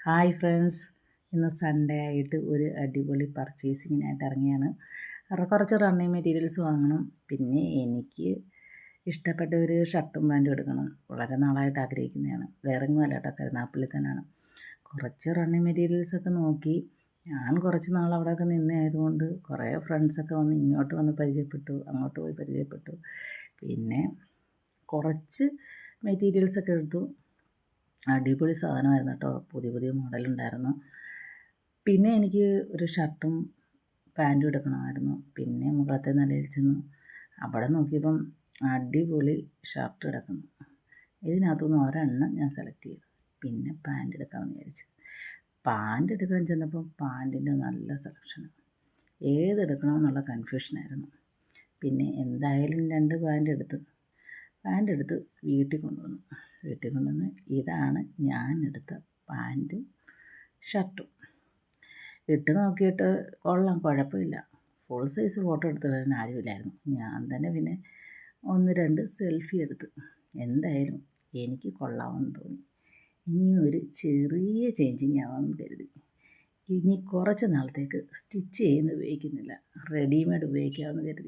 Hi friends, ഇന്ന് Sunday ആയിട്ട് ഒരു അടിപൊളി പർച്ചേസിങ്ങിനായിട്ട് ഇറങ്ങിയാണ്. കുറച്ച് റണ്ണിങ് മെറ്റീരിയൽസ് വാങ്ങണം. പിന്നെ എനിക്ക് ഇഷ്ടപ്പെട്ട ഒരു ഷർട്ടും പാൻറ്റും എടുക്കണം. വളരെ നാളായിട്ട് ആഗ്രഹിക്കുന്നതാണ്. വേറെ ഒന്നും അല്ല കേട്ടോ, കരുനാഗപ്പള്ളി തന്നെയാണ്. കുറച്ച് റണ്ണിങ് മെറ്റീരിയൽസൊക്കെ നോക്കി. ഞാൻ കുറച്ച് നാൾ അവിടെയൊക്കെ നിന്നായതുകൊണ്ട് കുറേ ഫ്രണ്ട്സൊക്കെ വന്ന് ഇങ്ങോട്ട് വന്ന് പരിചയപ്പെട്ടു, അങ്ങോട്ട് പോയി പരിചയപ്പെട്ടു. പിന്നെ കുറച്ച് മെറ്റീരിയൽസൊക്കെ എടുത്തു. അടിപൊളി സാധനമായിരുന്നു കേട്ടോ, പുതിയ പുതിയ മോഡലുണ്ടായിരുന്നു. പിന്നെ എനിക്ക് ഒരു ഷർട്ടും പാൻറ്റും എടുക്കണമായിരുന്നു. പിന്നെ മുകളത്തെ നിലയിൽ ചെന്നു, അവിടെ നോക്കിയപ്പം അടിപൊളി ഷർട്ട് കിടക്കുന്നു. ഇതിനകത്തുനിന്ന് ഒരെണ്ണം ഞാൻ സെലക്ട് ചെയ്തു. പിന്നെ പാൻറ്റ് എടുക്കാമെന്ന് വിചാരിച്ചു. പാൻറ്റ് എടുക്കാൻ ചെന്നപ്പോൾ പാൻറ്റിൻ്റെ നല്ല സെലക്ഷൻ, ഏതെടുക്കണമെന്നുള്ള കൺഫ്യൂഷനായിരുന്നു. പിന്നെ എന്തായാലും 2 പാൻറ്റ് എടുത്ത് വീട്ടിൽ കൊണ്ടുവന്ന് ഇതാണ് ഞാൻ എടുത്ത പാൻറ്റും ഷർട്ടും. ഇട്ട് നോക്കിയിട്ട് കൊള്ളാം, കുഴപ്പമില്ല. ഫുൾ സൈസ് ഫോട്ടോ എടുത്ത് തരാൻ ആരുമില്ലായിരുന്നു. ഞാൻ തന്നെ പിന്നെ 1-2 സെൽഫി എടുത്ത്. എന്തായാലും എനിക്ക് കൊള്ളാമെന്ന് തോന്നി. ഇനി ഒരു ചെറിയ ചേഞ്ചിങ് ആവാമെന്ന് കരുതി. ഇനി കുറച്ച് നാളത്തേക്ക് സ്റ്റിച്ച് ചെയ്യുന്ന ഉപയോഗിക്കുന്നില്ല, റെഡിമെയ്ഡ് ഉപയോഗിക്കാമെന്ന് കരുതി.